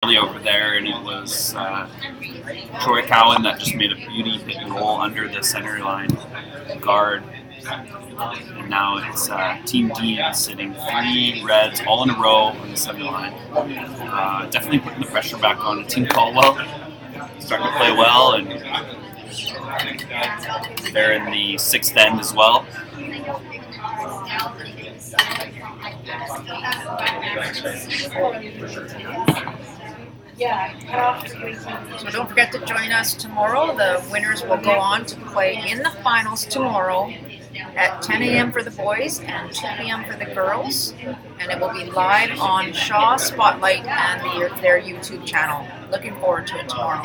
early over there, and it was Troy Cowan that just made a beauty hit and roll under the center line guard. And now it's Team Dean sitting 3 Reds all in a row on the center line. Definitely putting the pressure back on Team Caldwell. Starting to play well, and they're in the 6th end as well. So don't forget to join us tomorrow. The winners will go on to play in the finals tomorrow at 10 a.m. for the boys and 2 p.m. for the girls. And it will be live on Shaw Spotlight and their YouTube channel. Looking forward to it tomorrow.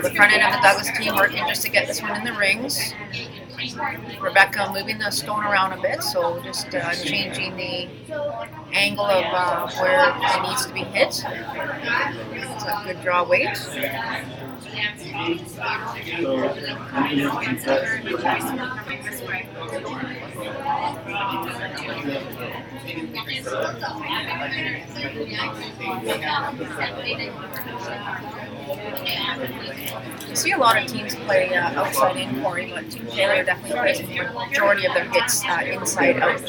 The front end of the Douglas team working just to get this one in the rings. Rebecca moving the stone around a bit, so just changing the angle of where it needs to be hit. It's a good draw weight. You see a lot of teams play outside in, Corey, but Team Taylor definitely plays the majority of their hits inside out.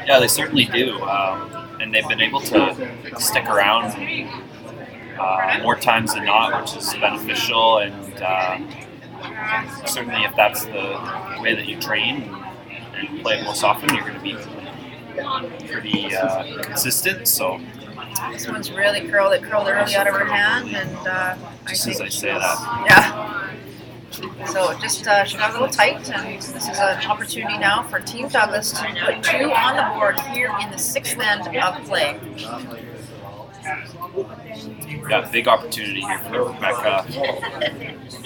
Yeah, they certainly do, and they've been able to stick around more times than not, which is beneficial. And certainly, if that's the way that you train and play it most often, you're going to be pretty consistent. So this one's really curled. It curled early out of her hand, and just as I say that, yeah. So just she got a little tight, and this is an opportunity now for Team Douglas to put 2 on the board here in the 6th end of play. Yeah, big opportunity here for Rebecca.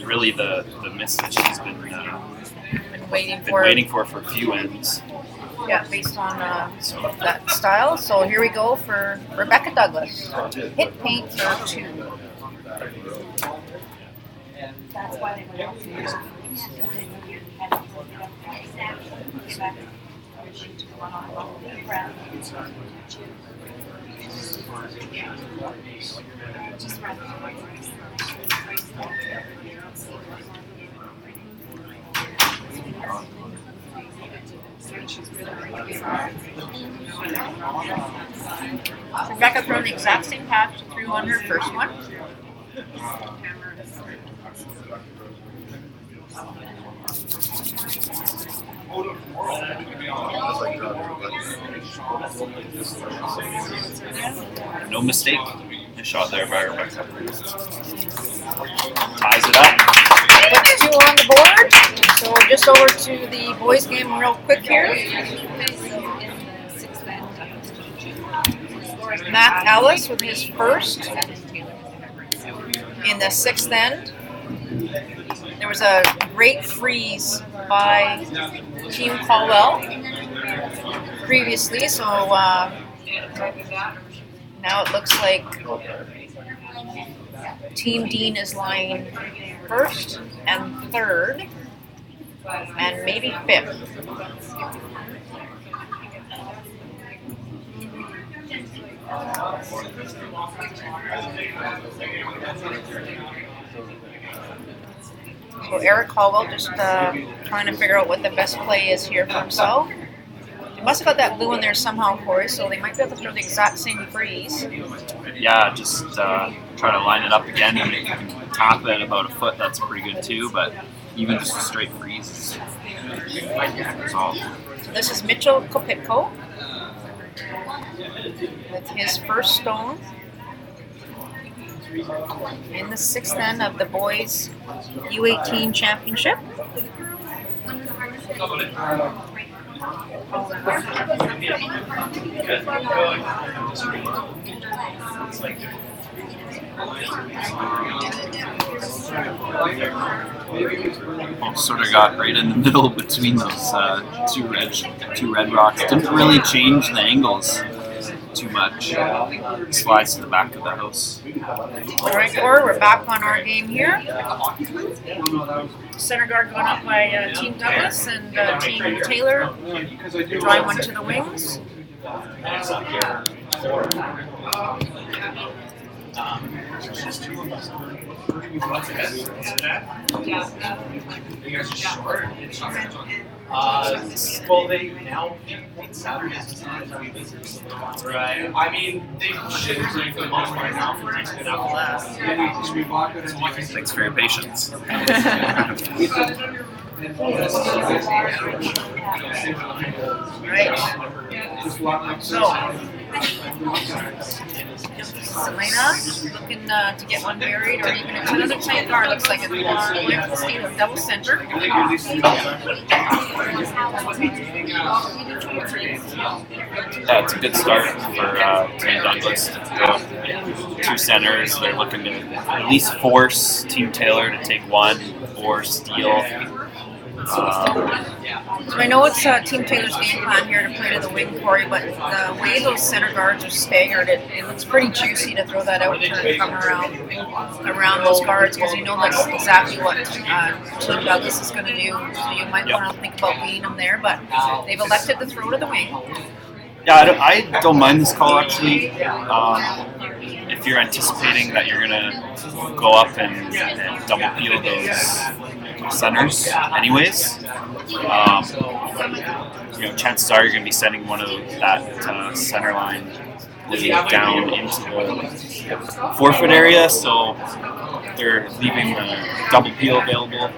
Really, the miss that she's been waiting for a few ends. Yeah, based on that style. So here we go for Rebecca Douglas. Hit paint for 2. That's why they went Rebecca throwing the exact same pass she threw on her first one. No mistake. Nice shot there by Rebecca. Ties it up. 2 on the board. So just over to the boys' game real quick here. Matt Ellis with his first in the 6th end. There was a great freeze by Team Caldwell previously, so now it looks like Team Dean is lying 1st and 3rd and maybe 5th. So Eric Caldwell just trying to figure out what the best play is here for himself. He must have got that blue in there somehow, Corey, so they might be able to throw the exact same freeze. Yeah, just try to line it up again, and if you can tap it about a foot, that's pretty good too, but even just a straight freeze is all. So this is Mitchell Kopitko with his first stone in the 6th end of the boys U18 championship. Sort of got right in the middle between those two red rocks. Didn't really change the angles too much, slides to the back of the house. All right, Corey, we're back on our game here. Center guard going up by Team Douglas and Team Taylor drawing one to the wings. Well, they now Saturdays. Right. I mean, they should be good right now for next good after that. Thanks for your patience. Right. So, Selena looking to get one buried, or even it's another tight guard. Looks like it's double center. Yeah, it's a good start for Team Douglas. Two centers. They're looking to at least force Team Taylor to take one or steal. So I know it's Team Taylor's game plan here to play to the wing, Corey, but the way those center guards are staggered, it looks pretty juicy to throw that out turn and come around those guards, because you know that's exactly what Team Douglas is going to do. So you might want to think about beating them there, but they've elected to throw to the wing. Yeah, I don't mind this call actually. If you're anticipating that you're going to go up and double peel those centers anyways, chances are you're going to be sending one of that center line down into the forfeit area, so they're leaving the double peel available.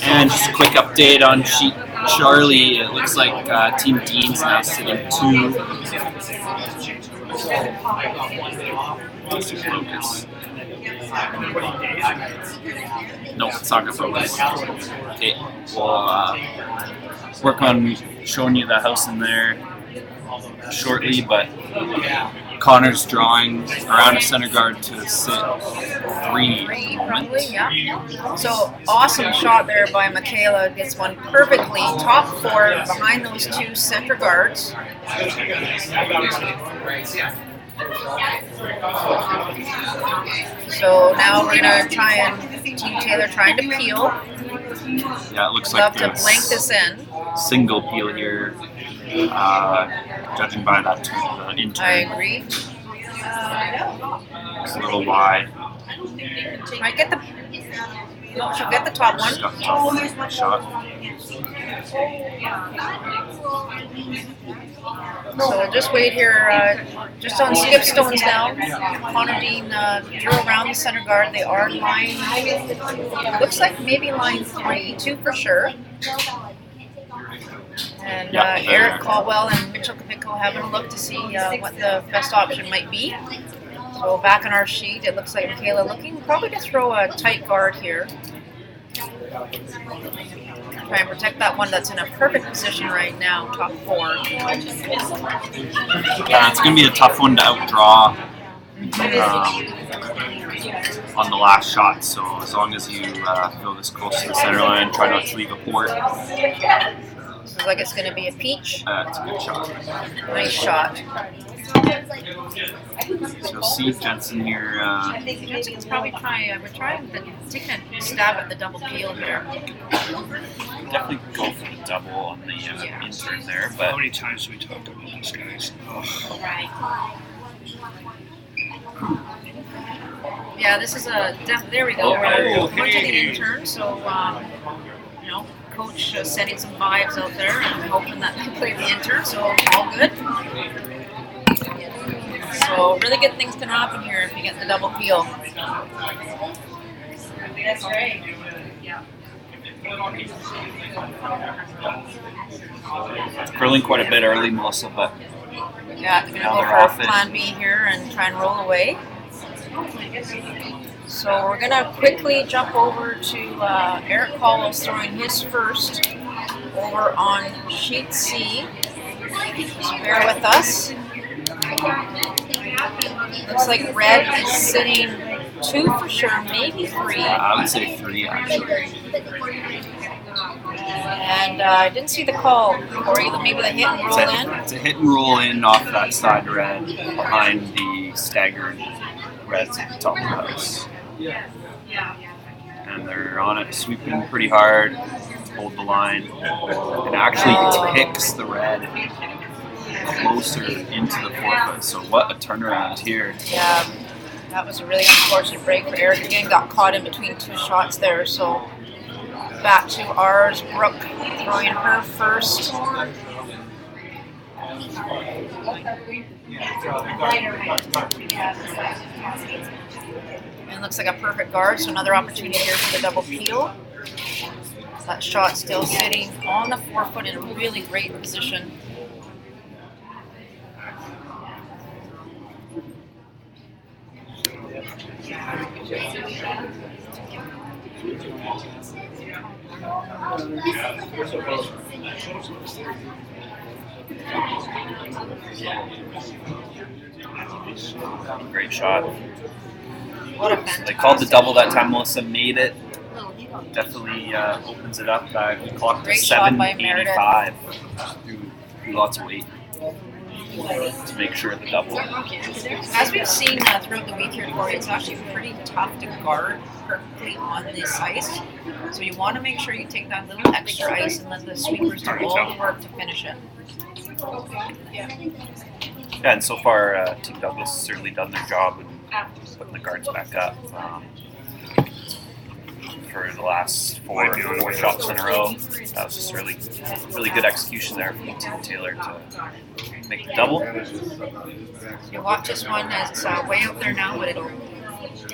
And just a quick update on sheet Charlie. It looks like Team Dean's now sitting 2. Focus. Nope, it's not gonna focus. Okay, we'll work on showing you the house in there shortly, but Connor's drawing around a center guard to sit 3 probably, yeah. So awesome shot there by Michaela. Gets one perfectly, top 4 behind those 2 center guards. So now we're gonna try and Team Taylor trying to peel. Yeah, it looks Love like to blank this in. Single peel here, judging by that intern. I agree. It's a little wide. Might get the. No, she'll get the top one. She's got the top one shot. So we'll just wait here, just on skip stones now. Connor Dean drew around the center guard. They are line, looks like maybe line 3, 2 for sure. And Eric Caldwell and Mitchell Kapiko having a look to see what the best option might be. So back on our sheet, it looks like Michaela looking probably to throw a tight guard here. Try and protect that one that's in a perfect position right now, top 4. Yeah, it's going to be a tough one to outdraw on the last shot, so as long as you go this close to the center line, try not to leave a port. Looks like it's going to be a peach. It's a good shot. Nice shot. So Steve Jensen here. Jensen's probably trying, taking a stab at the double peel here. Definitely go for the double on the intern there. But How many times do we talk about this, guys? Yeah, this is a there we go. We're going to the intern, so coach setting some vibes out there and hoping that they play the intern, so all good. So really good things can happen here if you get the double peel. That's great. curling quite a bit early, Melissa, but yeah, I'm now gonna they're go off for it. plan B here and try and roll away. So we're gonna quickly jump over to Eric Caldwell's throwing his first over on sheet C. Just bear with us. Looks like red is sitting 2 for sure, maybe 3. I would say 3 actually. And I didn't see the call, or either maybe the hit and roll in. It's a hit and roll in off that side red behind the staggered reds at the top of the house. And they're on it, sweeping pretty hard, hold the line, and actually kicks the red closer into the forefoot. So what a turnaround here. Yeah, that was a really unfortunate break for Eric. Again, got caught in between 2 shots there. So back to ours, Brooke throwing her first. And looks like a perfect guard, so another opportunity here for the double peel. That shot still sitting on the forefoot in a really great position. Great shot. What a fantastic. They called the double that time. Melissa made it. Definitely opens it up. We clocked Great shot by 785 through lots of weight to make sure the double. As we've seen throughout the week here, Corey, it's actually pretty tough to guard perfectly on this ice. So you want to make sure you take that little extra ice and let the sweepers do all the work to finish it. Yeah, and so far, Team Douglas has certainly done their job in putting the guards back up for the last four shots in a row. That was just really good execution there from Team Taylor to make the double. You watch this one as it's way out there now, but it'll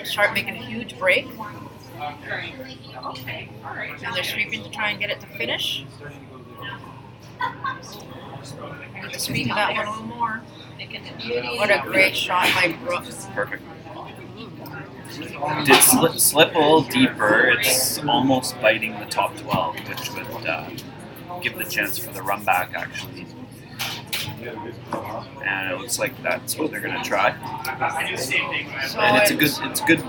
start making a huge break. And they're sweeping to try and get it to finish. I need to speed it up a little more. What a great shot by Brooks. Perfect. Did slip a little deeper. It's almost biting the top 12, which would give the chance for the run back actually. And it looks like that's what they're going to try. And it's a good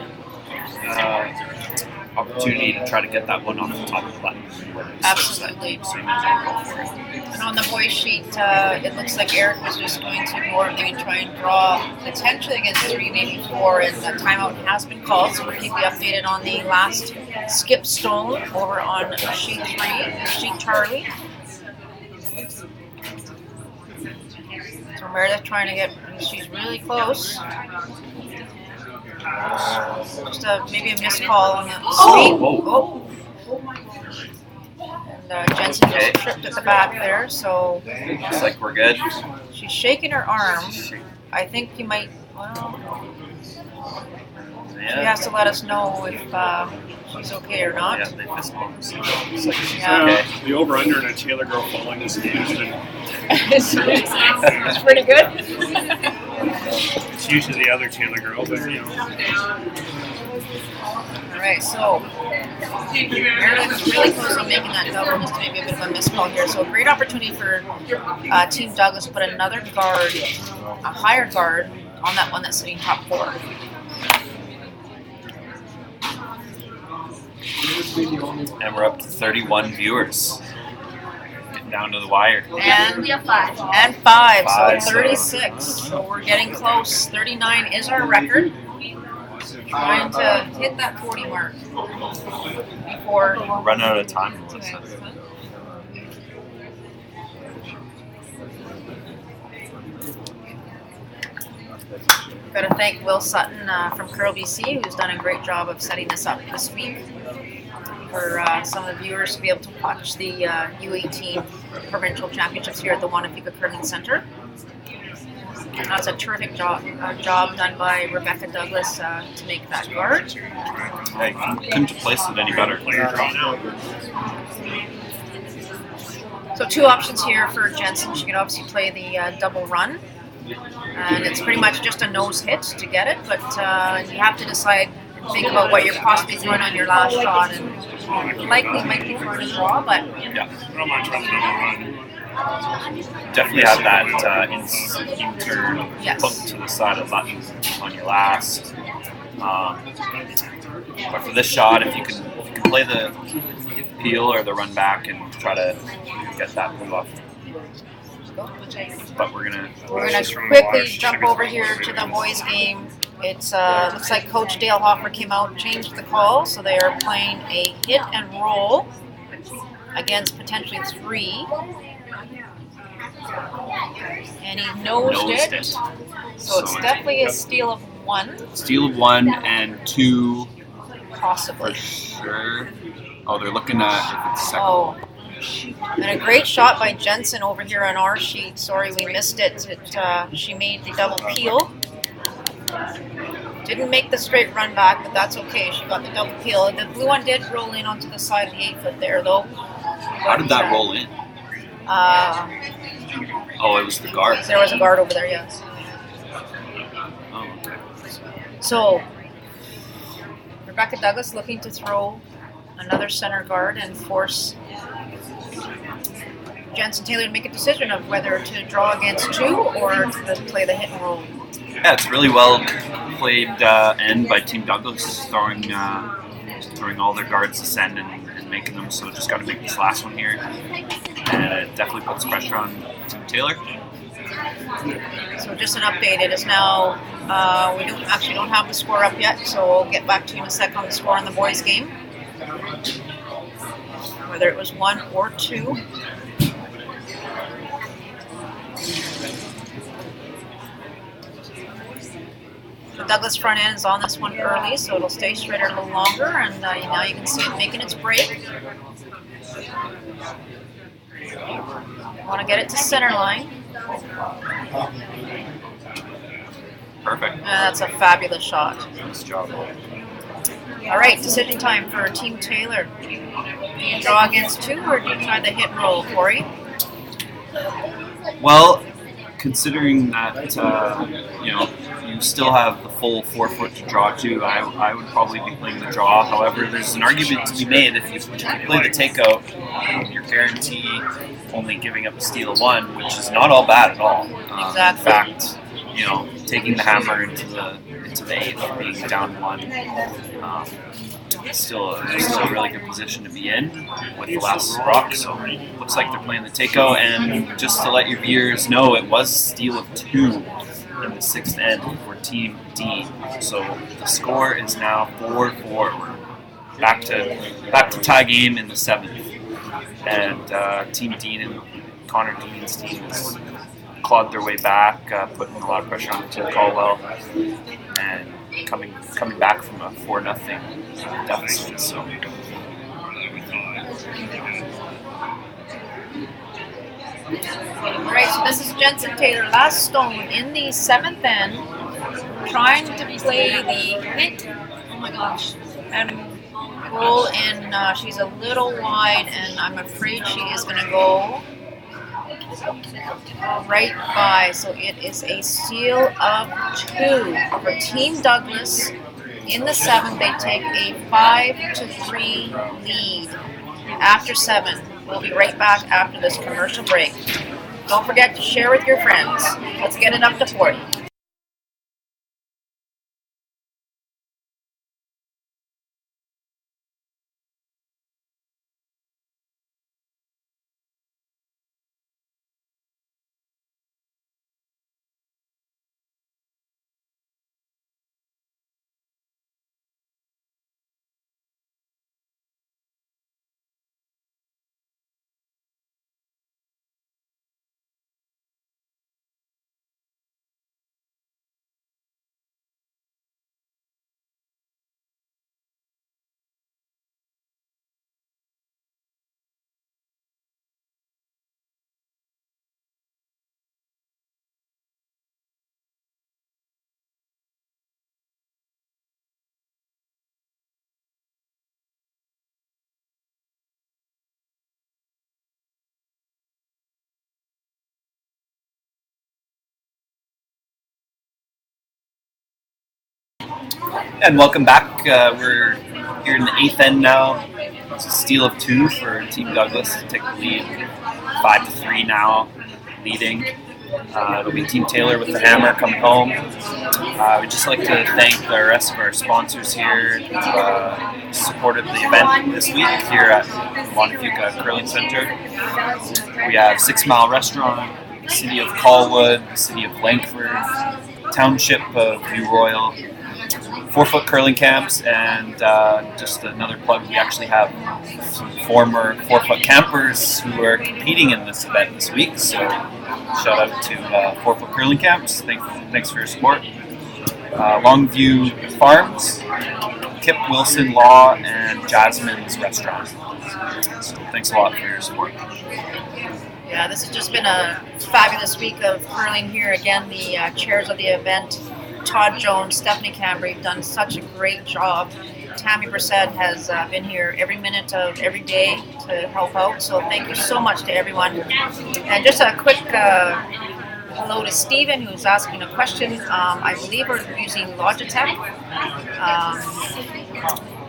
opportunity to try to get that one off the top of the button. Absolutely. And on the boys sheet, it looks like Eric was just going to go over there and try and draw potentially against 3, maybe 4, and the timeout has been called, so we'll keep you updated on the last skip stone over on sheet 3, sheet Charlie. So Meredith trying to get, she's really close. Just maybe a missed call on the sweep. Oh. And Jensen just tripped at the back there, so looks like we're good. She's shaking her arm. I think you might, she has to let us know if she's okay or not. Yeah, they fist bumped, so looks like she's Yeah. okay. The over-under in a Taylor girl falling this game has been It's pretty good. it's usually the other Taylor girl, but Alright, so Meredith is really close on making that double, just maybe a bit of a missed call here. So a great opportunity for Team Douglas to put another guard, a higher guard, on that one that's sitting top 4. And we're up to 31 viewers. Getting down to the wire. And 5. And 5, Five, so so- 36. So we're getting close. 39 is our record. Trying to hit that 40 mark before. We're running out of time. Melissa. Got to thank Will Sutton from Curl BC, who's done a great job of setting this up this week for some of the viewers to be able to watch the U18 provincial championships here at the Wanapeka Curling Center. That's a terrific job done by Rebecca Douglas to make that guard. Hey, couldn't have placed it any better. So 2 options here for Jensen. She can obviously play the double run. And it's pretty much just a nose hit to get it, but you have to decide and think about what you're possibly throwing on your last shot, and likely might be for a draw, but Yeah. I don't mind trying to run. definitely have that inter Yes. hook to the side of the button on your last. But for this shot, if you can play the peel or the run back and try to get that move off. But we're gonna quickly jump over here to the boys' game. It's looks like Coach Dale Hoffer came out, changed the call, so they are playing a hit and roll against potentially 3. And he nosed it. So it's definitely a steal of 1. Steal of 1 and 2 possibly. For sure. Oh, they're looking at if it's second. Oh. And a great shot by Jensen over here on our sheet. Sorry we missed it. She made the double peel. Didn't make the straight run back, but that's okay. She got the double peel. The blue one did roll in onto the side of the 8-foot there, though. How did that roll in? Oh, it was the guard. There was a guard over there, yes. Oh, okay. So, Rebecca Douglas looking to throw another center guard and force Jensen Taylor to make a decision of whether to draw against 2 or to play the hit and roll. Yeah, it's really well played end by Team Douglas, throwing all their guards to send and making them. So just got to make this last one here, and it definitely puts pressure on Team Taylor. So just an update. It is now we don't have the score up yet, so we'll get back to you in a sec on the score on the boys' game, whether it was 1 or 2. The Douglas front end is on this one early, so it'll stay straighter a little longer, and now you can see it making its break. Want to get it to center line. Perfect. That's a fabulous shot. Nice job. All right, decision time for Team Taylor. Do you draw against 2 or do you try the hit and roll, Corey? Well, considering that you still have the full 4-foot to draw to, I would probably be playing the draw. However, there's an argument to be made if you play the takeout, you're guaranteed only giving up a steal of 1, which is not all bad at all. Exactly. In fact, taking the hammer into the 8th, being down 1, it's still a really good position to be in with the last rock. So looks like they're playing the takeout, and just to let your viewers know, it was steal of 2 in the 6th end for Team D. So the score is now 4-4. We're back to tie game in the 7th, and Team Dean and Connor Dean's team has clawed their way back, putting a lot of pressure on Team Caldwell, and coming back from a 4-0 deficit. So. Alright, so this is Jensen Taylor, last stone in the 7th end, trying to play the hit, and roll in. She's a little wide, and I'm afraid she is going to go right by. So it is a steal of 2 for Team Douglas. In the 7th, they take a 5-3 lead after 7. We'll be right back after this commercial break. Don't forget to share with your friends. Let's get it up to 40. And welcome back. We're here in the 8th end now. It's a steal of 2 for Team Douglas to take the lead 5-3. 3 now, leading. It'll be Team Taylor with the hammer coming home. We'd just like to thank the rest of our sponsors here who supported the event this week here at Montefeuca Curling Center. We have 6 Mile Restaurant, the City of Colwood, the City of Langford, Township of New Royal, 4-foot curling camps, and just another plug, we actually have some former 4-foot campers who are competing in this event this week, so shout out to 4-foot curling camps. Thanks for your support. Longview Farms, Kip Wilson Law, and Jasmine's Restaurant. So thanks a lot for your support. Yeah, this has just been a fabulous week of curling here. Again, the chairs of the event, Todd Jones, Stephanie Cambry, have done such a great job. Tammy Brissett has been here every minute of every day to help out. So thank you so much to everyone. And just a quick hello to Stephen, who's asking a question. I believe we're using Logitech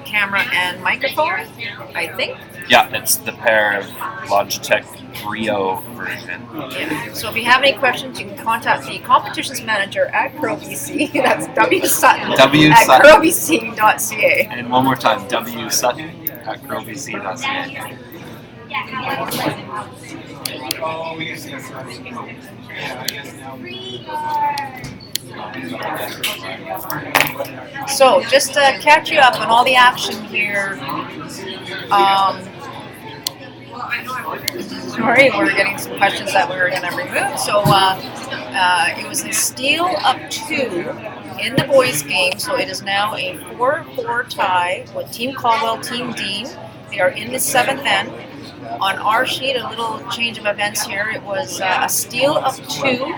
camera and microphone, I think. Yeah, it's the pair of Logitech Brio version. Yeah. So if you have any questions, you can contact the competitions manager at CurlBC. That's W Sutton W at Sutton. curlbc.ca. And one more time, W Sutton at curlbc.ca. So just to catch you up on all the action here. Sorry, we're getting some questions that we were going to remove. So it was a steal of 2 in the boys' game. So it is now a 4-4 tie with Team Caldwell, Team Dean. They are in the 7th end. On our sheet, a little change of events here. It was a steal of 2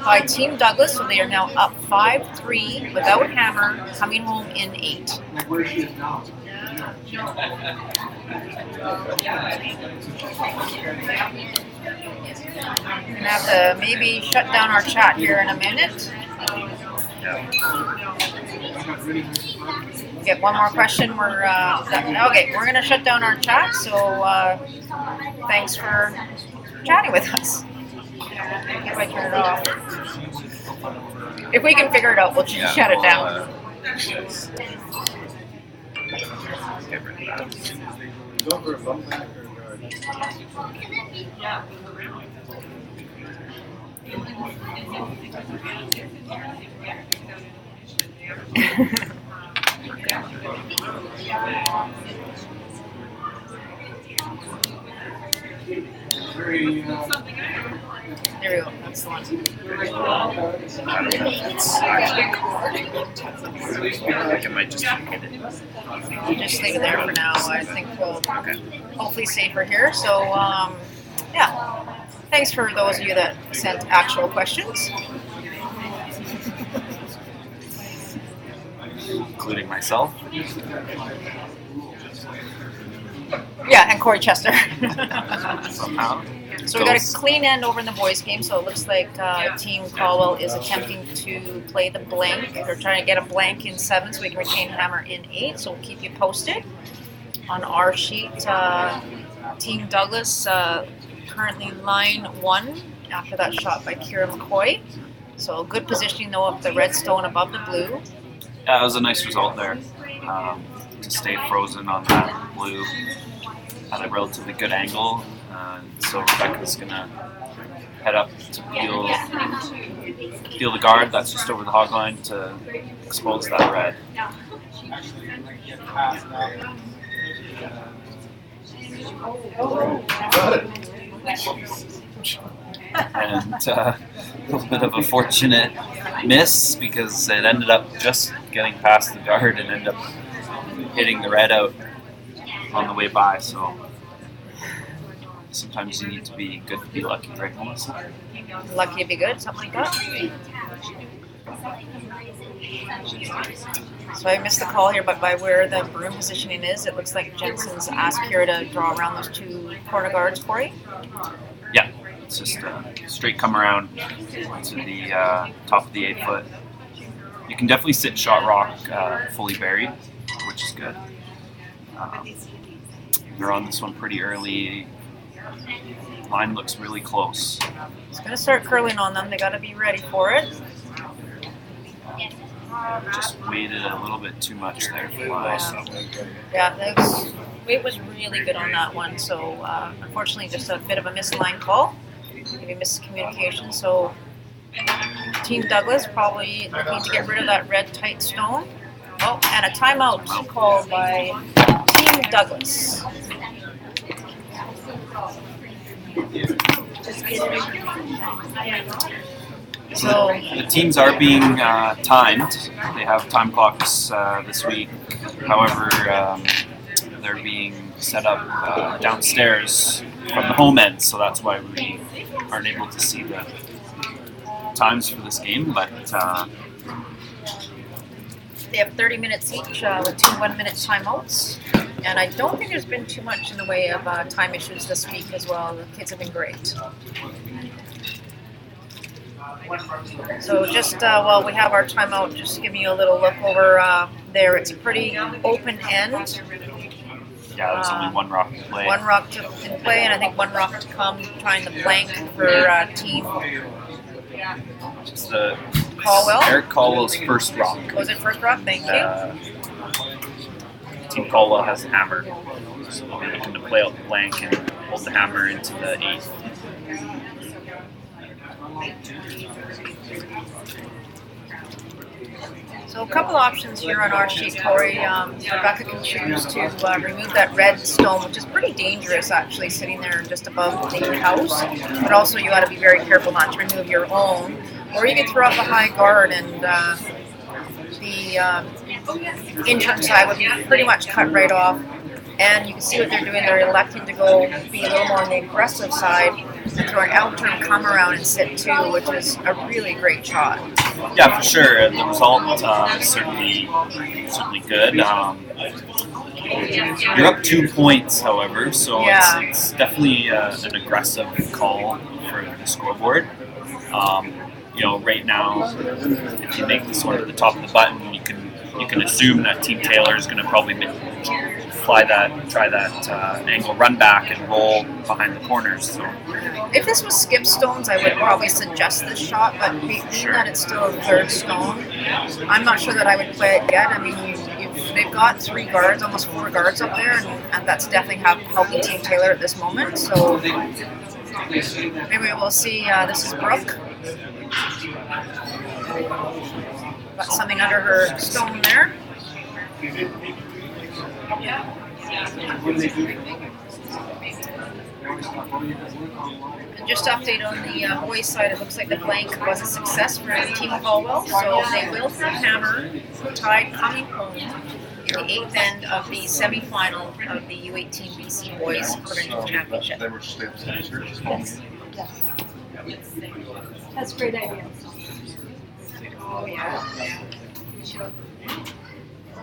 by Team Douglas. So they are now up 5-3 without hammer, coming home in 8. We're gonna have to maybe shut down our chat here in a minute. Get one more question. Okay. We're gonna shut down our chat. So thanks for chatting with us. If I turn it off, if we can figure it out, we'll just shut it down. Go for a bump back or a There we go. That's the one. I don't know if it's actually recording. I think it might just hit it. We'll just leave it there for now. I think we'll hopefully safer here. So, yeah. Thanks for those of you that sent actual questions. Including myself. Yeah, and Corey Chester. Somehow. So we got a clean end over in the boys' game. So it looks like Team Caldwell is attempting to play the blank. They're trying to get a blank in 7 so we can retain hammer in 8. So we'll keep you posted. On our sheet, Team Douglas currently line 1 after that shot by Kira McCoy. So good positioning though of the red stone above the blue. Yeah, it was a nice result there. To stay frozen on that blue at a relatively good angle. So Rebecca's going to head up to peel the guard that's just over the hog line to expose that red. And a little bit of a fortunate miss because it ended up just getting past the guard and ended up hitting the red out on the way by. So sometimes you need to be good to be lucky, right, Melissa? Lucky to be good, something like that. So I missed the call here, but by where the broom positioning is, it looks like Jensen's asked Kira to draw around those 2 corner guards for you. Yeah, it's just a straight come around to the top of the 8 foot. You can definitely sit shot rock fully buried, which is good. They're on this one pretty early. Line looks really close. It's going to start curling on them. They got to be ready for it. Just waited a little bit too much there for Wise. Yeah, the weight was really good on that one. So unfortunately, just a bit of a misaligned call, maybe miscommunication. So Team Douglas probably looking to get rid of that red tight stone. Oh, and a timeout called by Team Douglas. So The teams are being timed. They have time clocks this week. However, they're being set up downstairs from the home end, so that's why we aren't able to see the times for this game. But they have 30 minutes each with 2 1-minute timeouts. And I don't think there's been too much in the way of time issues this week as well. The kids have been great. So just while we have our timeout, just giving you a little look over there. It's a pretty open end. yeah, there's only one rock to play. One rock in play, and I think one rock to come, trying the blank for team. It's the Caldwell? Eric Caldwell's first rock. Was it first rock? Thank you. Team Caldwell has a hammer, so they'll be looking to play out the blank and hold the hammer into the 8th. So a couple options here on our sheet, Corey. Rebecca can choose to remove that red stone, which is pretty dangerous actually, sitting there just above the house. But also you got to be very careful not to remove your own. Or you can throw up a high guard, and the intern side would be pretty much cut right off. And you can see what they're doing. They're electing to go be a little more on the aggressive side and throw an out-turn come around and sit 2, which is a really great shot. Yeah, for sure. The result is certainly good. You're up 2 points, however, so Yeah. it's definitely an aggressive call for the scoreboard. Right now, if you make this one to the top of the button, you can assume that Team Taylor is going to probably try that angle run back and roll behind the corners. So If this was skip stones, I would probably suggest this shot, but being that it's still a third stone, I'm not sure that I would play it yet. I mean, they've got 3 guards, almost 4 guards up there, and that's definitely helping Team Taylor at this moment. So maybe we'll see. This is Brooke. Got something under her stone there. And just update on the boys' side, it looks like the blank was a success for Team Caldwell, so they will throw hammer tied coming home in the 8th end of the semi-final of the U18 BC Boys Provincial Championship. Yes. That's a great idea. Oh yeah.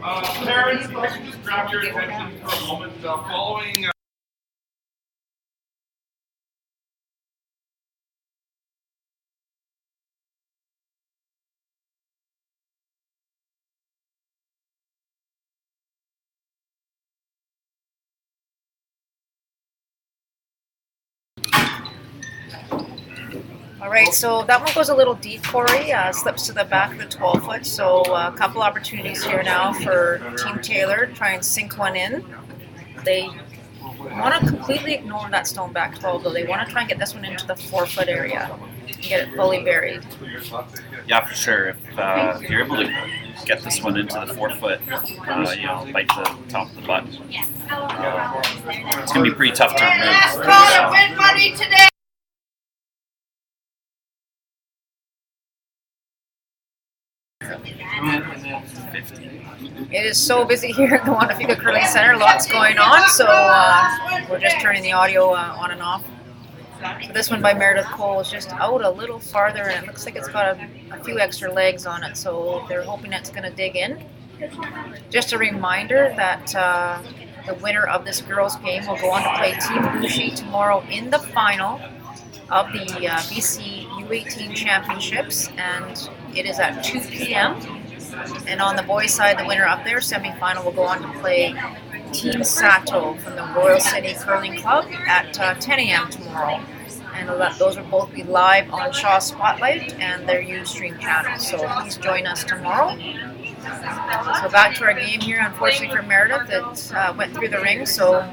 Parents, if I could just grab your attention for a moment. Following All right, so that one goes a little deep, Corey. Slips to the back of the 12-foot. So a couple opportunities here now for Team Taylor. Try and sink one in. They want to completely ignore that stone back 12, though. They want to try and get this one into the 4-foot area and get it fully buried. yeah, for sure. If you're able to get this one into the 4-foot, bite the top of the button, it's going to be pretty tough to remove. Win money today. It is so busy here at the Wanapika Curling Center. Lots going on, so we're just turning the audio on and off. So this one by Meredith Cole is just out a little farther, and it looks like it's got a few extra legs on it, so they're hoping it's going to dig in. Just a reminder that the winner of this girls' game will go on to play Team Bushi tomorrow in the final of the BC U18 Championships, and it is at 2 p.m. And on the boys' side, the winner up there, semi-final, will go on to play Team Sato from the Royal City Curling Club at 10 a.m. tomorrow. And those will both be live on Shaw Spotlight and their Ustream channel. So please join us tomorrow. So back to our game here. Unfortunately for Meredith, it went through the ring. So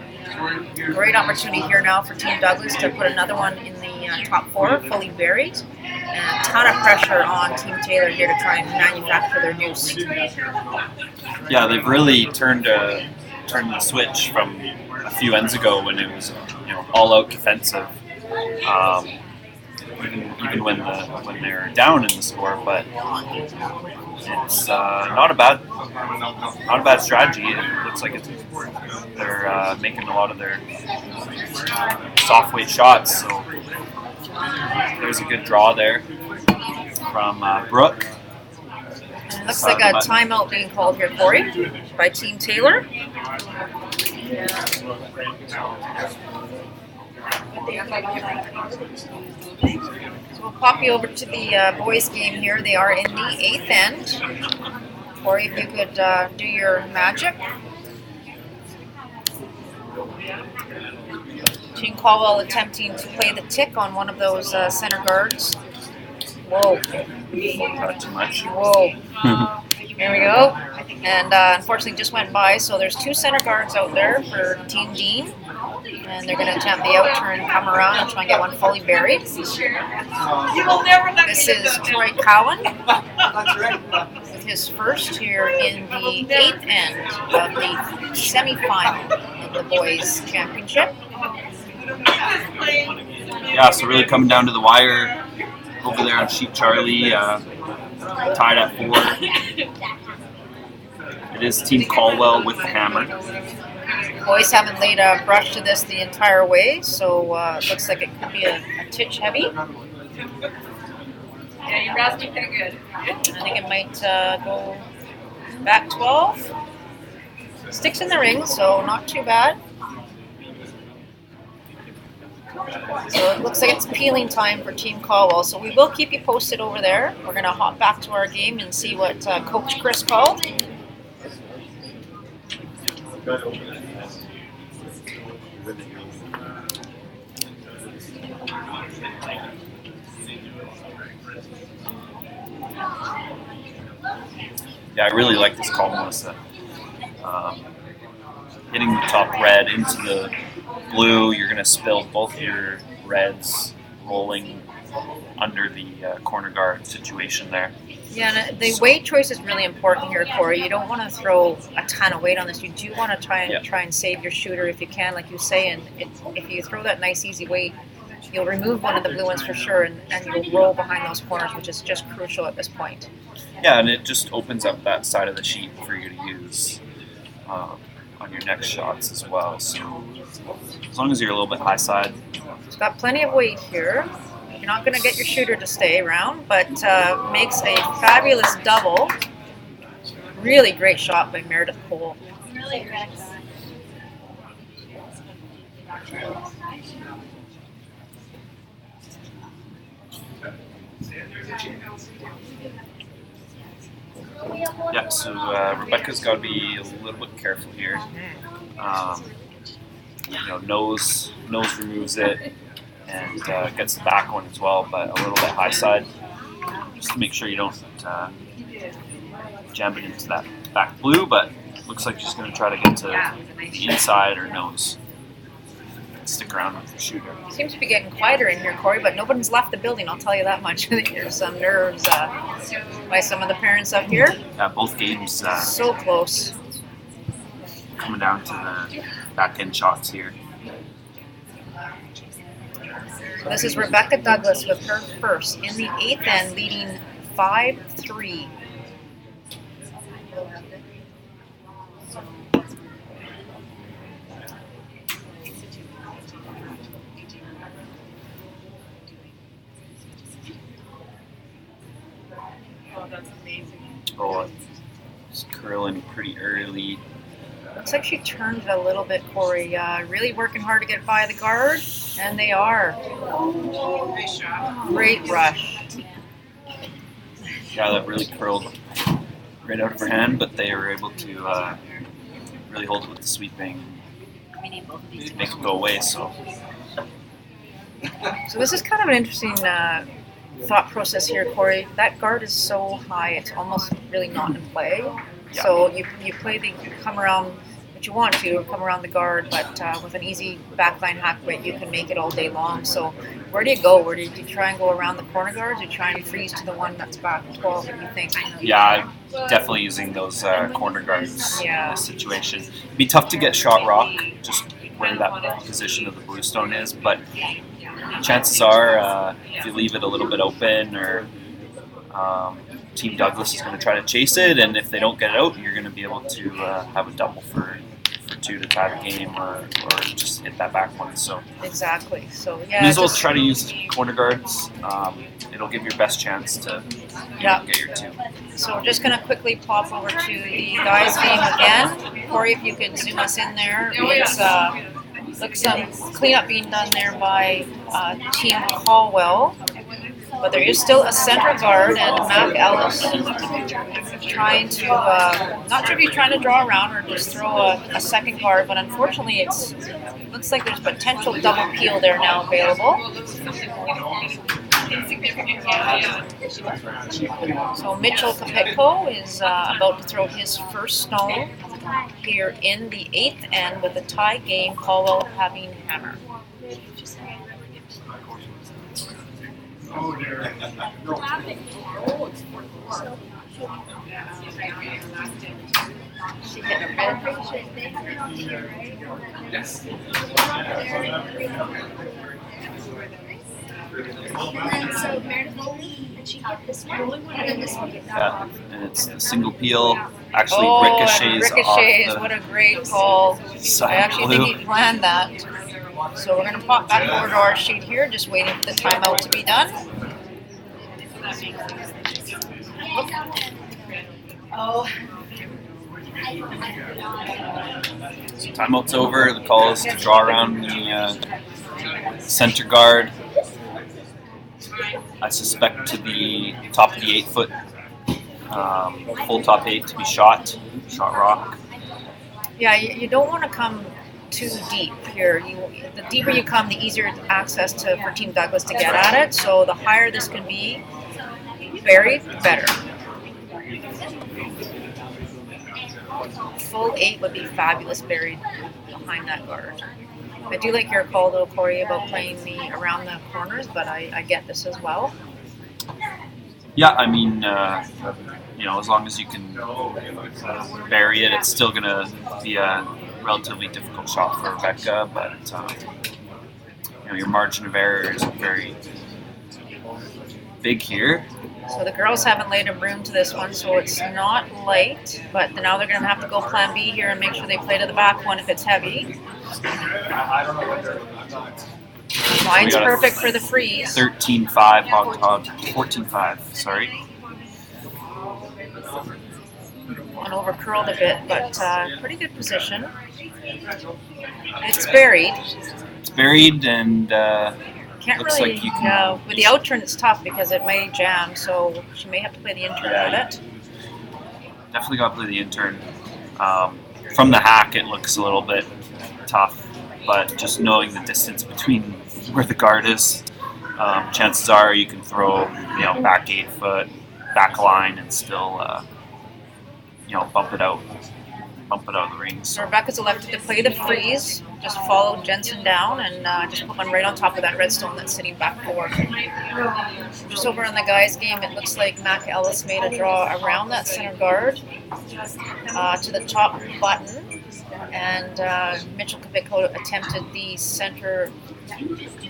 great opportunity here now for Team Douglas to put another one in the top 4, fully buried. And a ton of pressure on Team Taylor here to try and manufacture their deuce. Yeah, they've really turned the switch from a few ends ago when it was all-out defensive. Even when they're down in the score, but it's not a bad strategy. It looks like they're making a lot of their soft weight shots. So there's a good draw there from Brooke. It looks like a timeout being called here, Corey, by Team Taylor. So we'll pop you over to the boys' game here. They are in the 8th end. Corey, if you could do your magic. Team Caldwell attempting to play the tick on one of those center guards. Whoa. Not too much. Whoa. There we go. And unfortunately just went by. So there's 2 center guards out there for Team Dean. And they're going to attempt the outturn, come around, and try and get one fully buried. This is Troy Cowan with his first here in the 8th end of the semifinal of the boys' championship. Yeah, so really coming down to the wire over there on Sheep Charlie, tied at 4. It is Team Caldwell with the hammer. Boys haven't laid a brush to this the entire way, so it looks like it could be a titch heavy. Yeah, you're rasping pretty good. I think it might go back 12. Sticks in the ring, so not too bad. So it looks like it's peeling time for Team Caldwell. So we will keep you posted over there. We're going to hop back to our game and see what Coach Chris called. Yeah, I really like this call, Melissa. Hitting the top red into the blue, you're going to spill both your reds rolling under the corner guard situation there. Yeah, and the weight choice is really important here, Corey. You don't want to throw a ton of weight on this. You do want to try and save your shooter if you can, like you say. And if you throw that nice, easy weight, you'll remove one of the blue ones for sure, and you'll roll behind those corners, which is just crucial at this point. Yeah, and it just opens up that side of the sheet for you to use on your next shots as well. So as long as you're a little bit high side. It's got plenty of weight here. You're not going to get your shooter to stay around, but makes a fabulous double. Really great shot by Meredith Cole. Really, Rex. Yeah, so Rebecca's got to be a little bit careful here. Nose removes it and gets the back one as well, but a little bit high side, just to make sure you don't jam it into that back blue. But looks like she's going to try to get to the inside or nose. Stick around with the shooter. Seems to be getting quieter in here, Corey, but nobody's left the building, I'll tell you that much. There's some nerves by some of the parents up here. Yeah, both games so close. Coming down to the back end shots here. So this is Rebecca Douglas with her first in the 8th end, leading 5-3. Oh, it's curling pretty early. Looks like she turned it a little bit, Corey. Really working hard to get by the guard, and they are. Great rush. Yeah, that really curled right out of her hand, but they were able to really hold it with the sweeping, We need both of these. make it go away. So So this is kind of an interesting thought process here, Corey. That guard is so high, it's almost really not in play. Yeah. So you play the come around, what you want to, come around the guard, but with an easy backline hack weight, you can make it all day long. So where do you go? Where do you try and go around the corner guards? Or you try and freeze to the one that's back 12 that you think? yeah, I'm definitely using those corner guards Yeah. in this situation. It'd be tough to get shot rock just where that position of the bluestone is, but chances are if you leave it a little bit open, or Team Douglas is going to try to chase it, and if they don't get it out, you're going to be able to have a double for 2 to tie the game, or just hit that back one. So Exactly. So yeah. may as well just- try to use corner guards. It'll give your best chance to Yeah. get your 2. So we're just going to quickly pop over to the guys game again. Corey, if you could zoom us in there. It's looks some cleanup being done there by Team Caldwell. But there is still a center guard, and Mac Ellis trying to, not sure if he's trying to draw around or just throw a second guard, but unfortunately it looks like there's potential double peel there now available. So Mitchell Capetco is about to throw his first stone here in the 8th, and with a tie game, Caldwell having hammer. She hit a red. And so Meredith and she hit this one, and then this one. Yeah, and it's the single peel. Actually, Oh, and ricochets ricochets. off What a great call. side I actually blue. think he planned that. So we're going to pop back over to our sheet here, just waiting for the timeout to be done. Oh. So timeout's over. The call is to draw around the center guard. I suspect to the top of the 8-foot, full top 8 to be shot rock. Yeah, you don't want to come too deep here. The deeper you come, the easier access for Team Douglas to get at it. So the higher this can be buried, the better. Full 8 would be fabulous buried behind that guard. I do like your call though, Corey, about playing around the corners, but I get this as well. Yeah, I mean, as long as you can bury it, it's still going to be a relatively difficult shot for Rebecca, but your margin of error is very big here. So the girls haven't laid a broom to this one, so it's not light, but now they're going to have to go plan B here and make sure they play to the back one if it's heavy. Line's got a perfect for the freeze. 13-5, hog, 14-5, sorry. And over curled a bit, but pretty good position. It's buried. It's buried, and Can't looks really, like you can- with the outturn it's tough because it may jam, so she may have to play the intern at it. definitely got to play the intern. From the hack, it looks a little bit tough, but just knowing the distance between where the guard is, chances are you can throw, back 8-foot, back line, and still, bump it out of the ring. So Rebecca's elected to play the freeze, just follow Jensen down and just put one right on top of that redstone that's sitting back 4. Just over on the guys' game, it looks like Mac Ellis made a draw around that center guard to the top button, and Mitchell Capetco attempted the center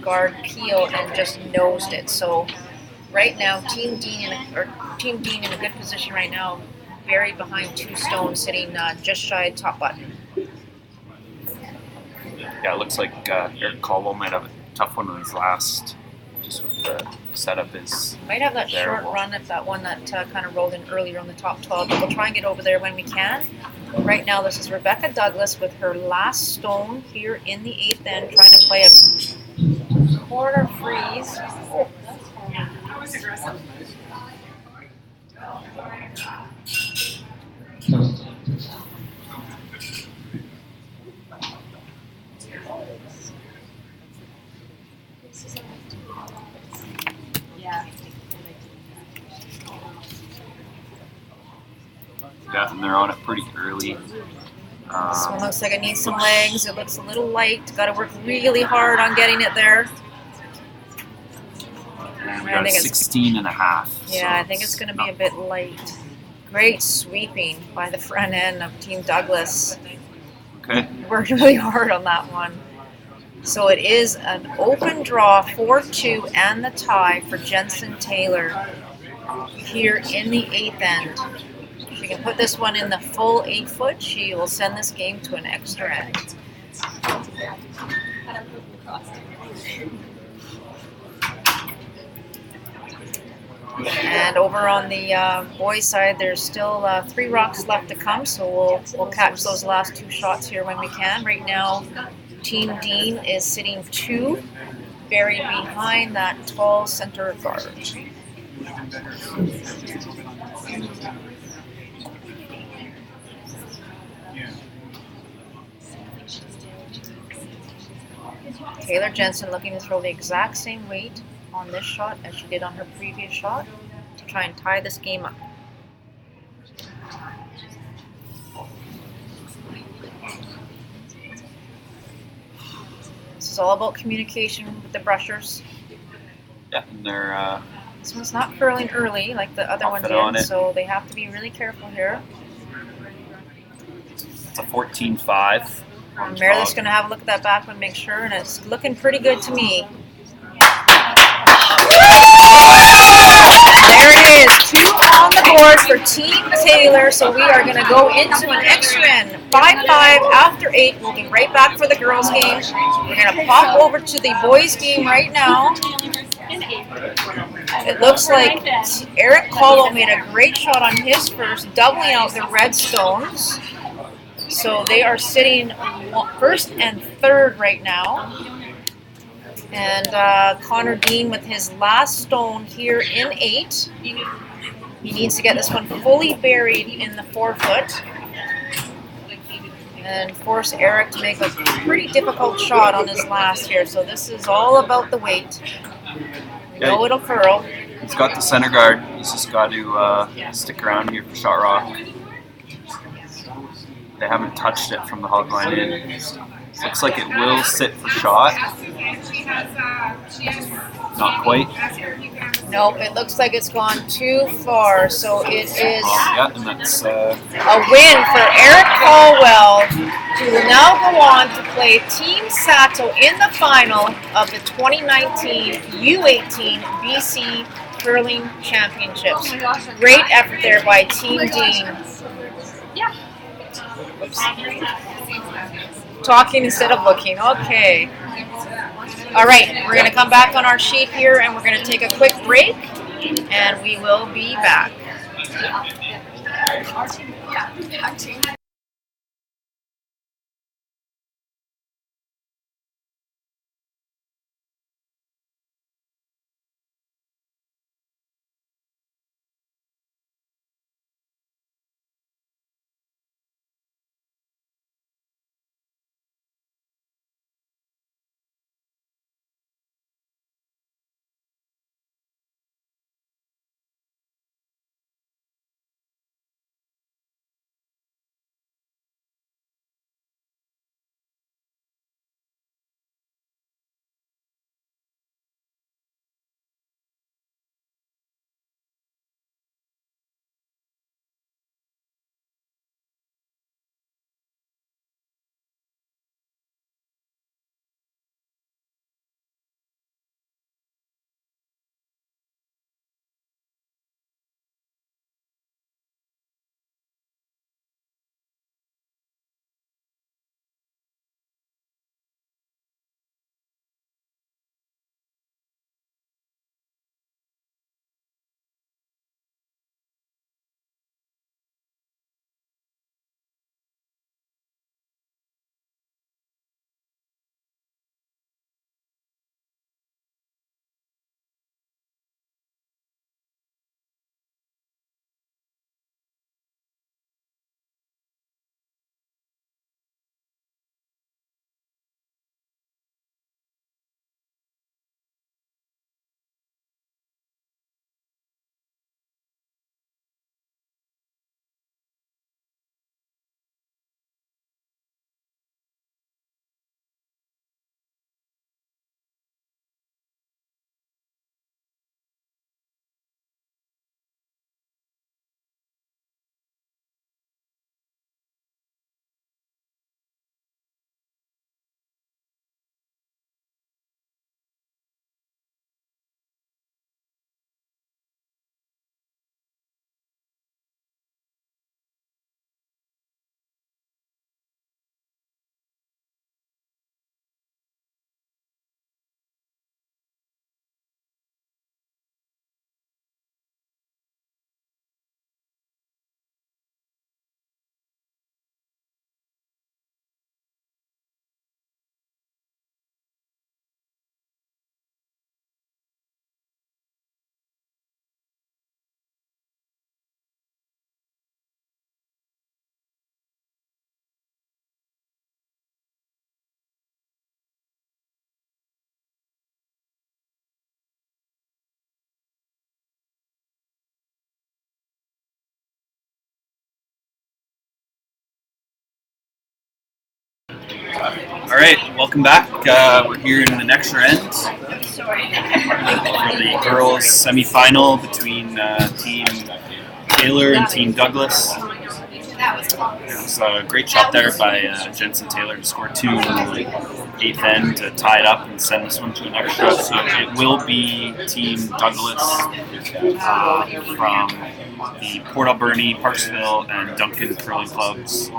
guard peel and just nosed it. So right now, Team Dean in a good position right now, buried behind 2 stones, sitting just shy of top button. Yeah, it looks like Eric Caldwell might have a tough one on his last, just with the setup is Might have that short Terrible. run at that one that kind of rolled in earlier on the top 12, but we'll try and get over there when we can. Right now, this is Rebecca Douglas with her last stone here in the 8th end, trying to play a corner freeze. Yeah, and they're on it pretty early. This one looks like it needs some legs. It looks a little light. Got to work really hard on getting it there. And we I got think it's 16 and a half. Yeah, I think it's going to be a bit light. Great sweeping by the front end of Team Douglas. Okay. Worked really hard on that one. So it is an open draw, 4-2, and the tie for Jensen Taylor here in the 8th end. If she can put this one in the full 8-foot, she will send this game to an extra end. And over on the boys' side, there's still 3 rocks left to come, so we'll catch those last 2 shots here when we can. Right now, Team Dean is sitting 2, buried behind that tall center guard. Taylor Jensen looking to throw the exact same weight on this shot as she did on her previous shot to try and tie this game up. This is all about communication with the brushers. Yeah, and they're This one's not curling early like the other one on did, it. so they have to be really careful here. it's a 14-5. Meredith's going to have a look at that back one, make sure, and it's looking pretty good to me. There it is, 2 on the board for Team Taylor, so we are going to go into an extra end. 5-5 after 8. We'll be right back for the girls' game. We're going to pop over to the boys' game right now. It looks like Eric Colo made a great shot on his first, doubling out the Redstones. So they are sitting 1st and 3rd right now. And Connor Dean with his last stone here in 8. He needs to get this one fully buried in the 4-foot. And force Eric to make a pretty difficult shot on his last here. So this is all about the weight. We know it'll curl. He's got the center guard. He's just got to stick around here for shot rock. They haven't touched it from the hog line in. Looks like it will sit for shot. Not quite. Nope, it looks like it's gone too far. So it is Yeah, and that's a win for Eric Caldwell, who will now go on to play Team Sato in the final of the 2019 U18 BC Curling Championships. Great effort there by Team Dean. Oops. Talking instead of looking. Okay. All right, we're going to come back on our sheet here and we're going to take a quick break and we will be back. All right, welcome back. We're here in the next end for the girls' semifinal between Team Taylor and Team Douglas. It was a great shot there by Jensen Taylor to score 2 in the 8th end to tie it up and send this one to an extra. So it will be Team Douglas from the Port Alberni, Parksville, and Duncan curling clubs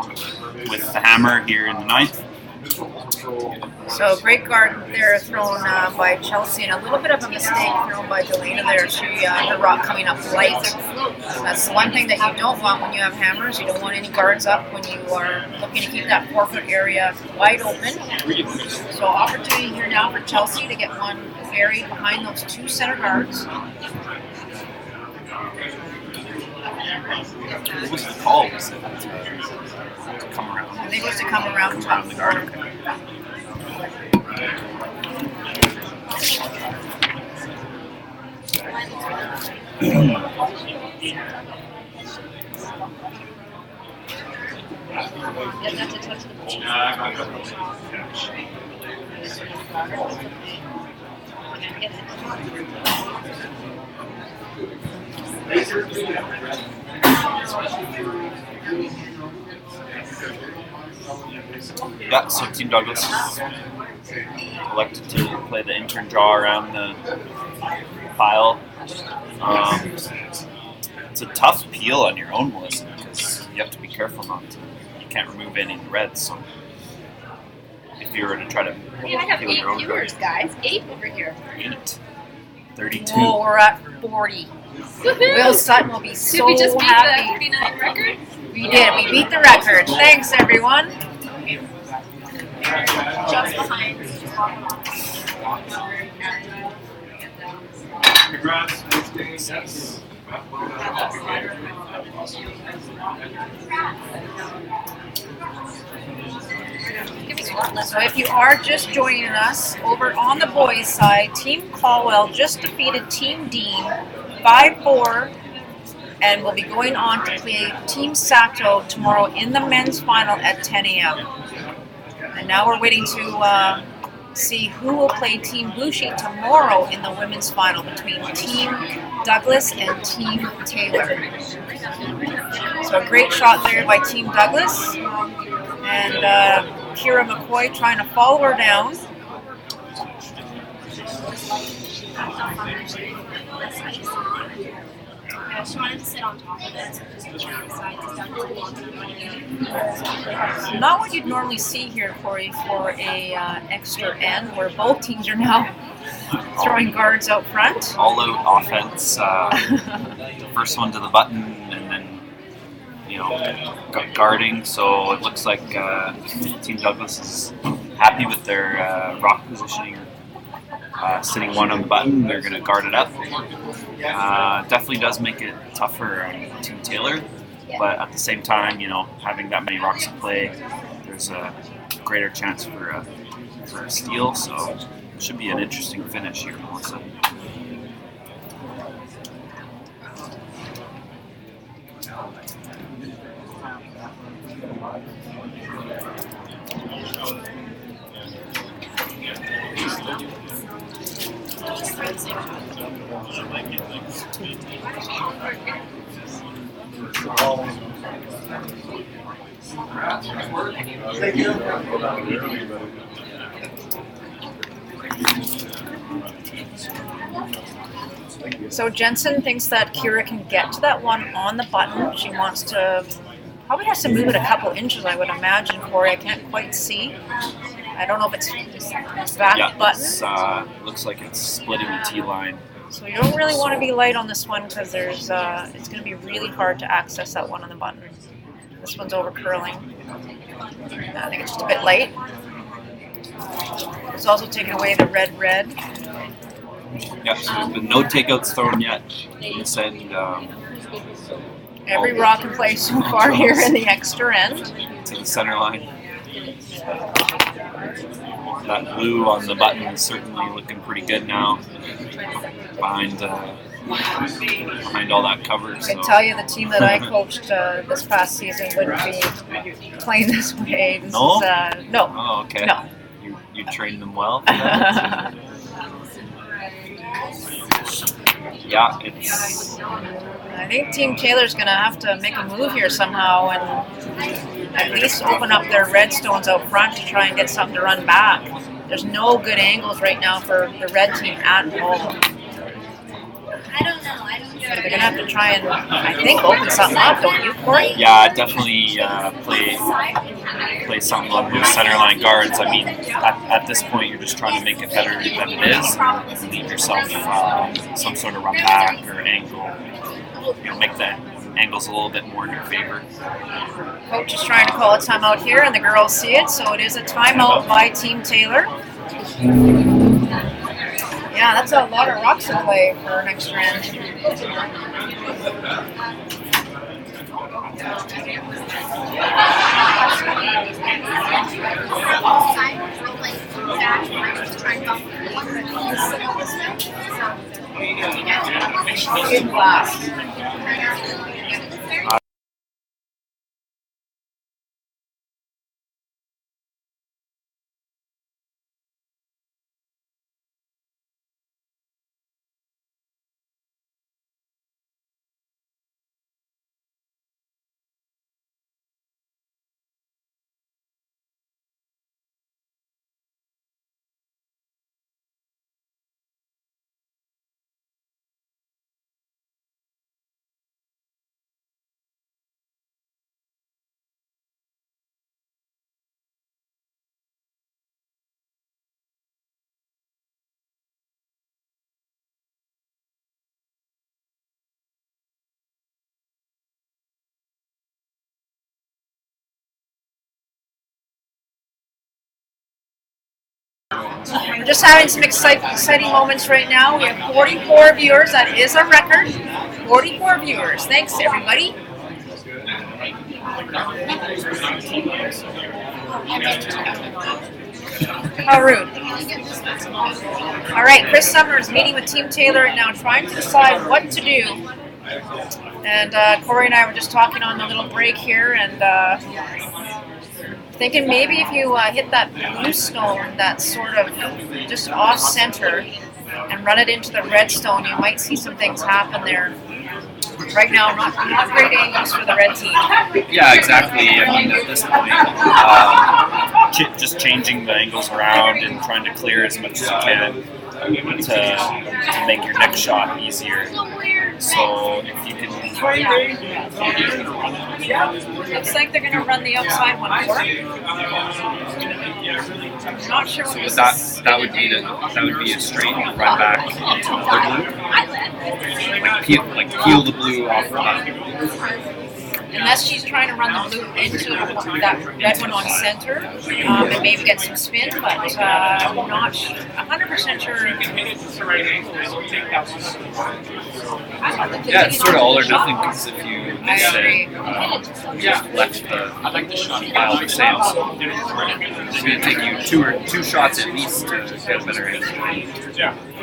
with the hammer here in the 9th. So great guard there thrown by Chelsea, and a little bit of a mistake thrown by Delana there. Her rock coming up light. That's the one thing that you don't want when you have hammers. You don't want any guards up when you are looking to keep that 4-foot area wide open. So opportunity here now for Chelsea to get one buried behind those 2 center guards. What was the call? Was it to come around? I think it was to come around top the guard. Yeah, so Team Douglas elected to play the intern draw around the pile. It's a tough peel on your own, Melissa, because you have to be careful not to. You can't remove any of the reds. So if you were to try to Hey, I have peel 8 your own viewers, guys. 8 over here. 8, 32. Whoa, we're at 40. Will Sutton will be so Did we just beat happy. the 39 record? We did. We beat the record. Thanks, everyone. Just behind. Congrats. So if you are just joining us, over on the boys' side, Team Caldwell just defeated Team Dean 5-4, and will be going on to play Team Sato tomorrow in the men's final at 10 a.m. And now we're waiting to see who will play Team Bushi tomorrow in the women's final between Team Douglas and Team Taylor. So a great shot there by Team Douglas. And Kira McCoy trying to follow her down. She wanted to sit on top of it, so just push on the side. Not what you'd normally see here, Corey, for a extra end where both teams are now throwing guards out front. All-out offense. The first one to the button, and then guarding. So it looks like Team Douglas is happy with their rock positioning. Sitting one on the button, they're going to guard it up. Definitely does make it tougher on Team Taylor, but at the same time, having that many rocks in play, there's a greater chance for a steal. So it should be an interesting finish here, Melissa. Thank you. So Jensen thinks that Kira can get to that one on the button. She wants to, probably has to move it a couple inches, I would imagine, Corey. I can't quite see. I don't know if it's back button. It looks like it's splitting the T-line. So you don't really want to be light on this one because there's it's going to be really hard to access that one on the button. This one's over curling. I think it's just a bit light. It's also taking away the red. Yeah, so there's been no takeouts thrown yet. This end, Every rock in play so far here in the extra end. to the center line. That blue on the button is certainly looking pretty good now. Behind behind all that cover. I So. can tell you the team that I coached this past season wouldn't be playing this way. This No? is, no. Oh, okay. No. You trained them well for that? Yeah, it's... I think Team Taylor's going to have to make a move here somehow and at least open up their redstones out front to try and get something to run back. There's no good angles right now for the red team at all. I don't know. So they're going to have to try and, I think, open something up, don't you, Corey? Yeah, definitely play something on those center line guards. I mean, at this point, you're just trying to make it better than it is. Leave yourself some sort of run back or angle. Make the angles a little bit more in your favor. Coach is trying to call a timeout here, and the girls see it, so it is a timeout by Team Taylor. Yeah, that's a lot of rocks to play for an extra end. Good class. We're just having some exciting moments right now. We have 44 viewers. That is a record. 44 viewers. Thanks, everybody. How rude. All right, Chris Summers meeting with Team Taylor now, trying to decide what to do. And Corey and I were just talking on the little break here, and thinking maybe if you hit that blue stone that's sort of just off center and run it into the red stone, you might see some things happen there. Right now, not great angles for the red team. Yeah, exactly. I mean, at this point, just changing the angles around and trying to clear as much as you can to make your next shot easier. So if you can... Looks like they're going to run the outside one for him. I'm not sure what this is. That would be a straight run back into another blue. Like peel the blue off of that. Unless she's trying to run the blue into that red one on center and maybe get some spin, but I'm not 100% sure. Yeah, it's sort of all or nothing, because if you miss it, left the pile the same. So it's going to take you two shots at least to get a better angle.